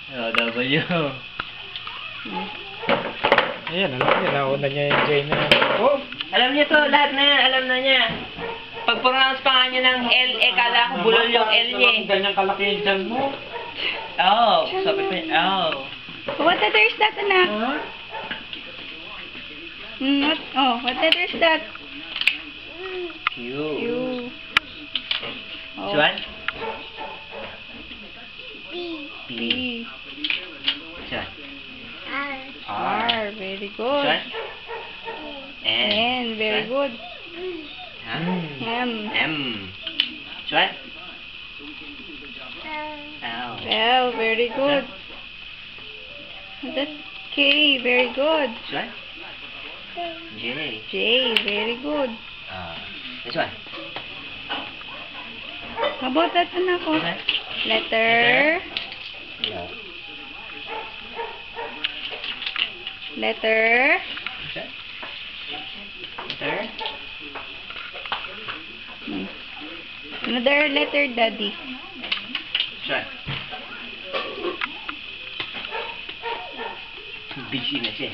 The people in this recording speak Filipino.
Oh, W. Ayan, alam niya. Nauna niya yung J na yan. Oh, alam niya to, lahat na yan, alam na niya. Pag pronounce pa nga niya ng L, kala ko bulol yung L niya eh. Ganyan kalaki yung dyan mo. Oh, sabi ko niya, oh. What letter is that, anak? Huh? What letter is that? Q. Q. Oh. This one? P. This one? R. Very This good. one? N. Very This one? good. Huh? M. M. This one? L. L. Very good. That's K. Very good. This one? J. J. Very good. This one? How about that, anak? This one? Letter. No. Letter. This one? Letter? Another letter, Daddy. This one? Busy na siya.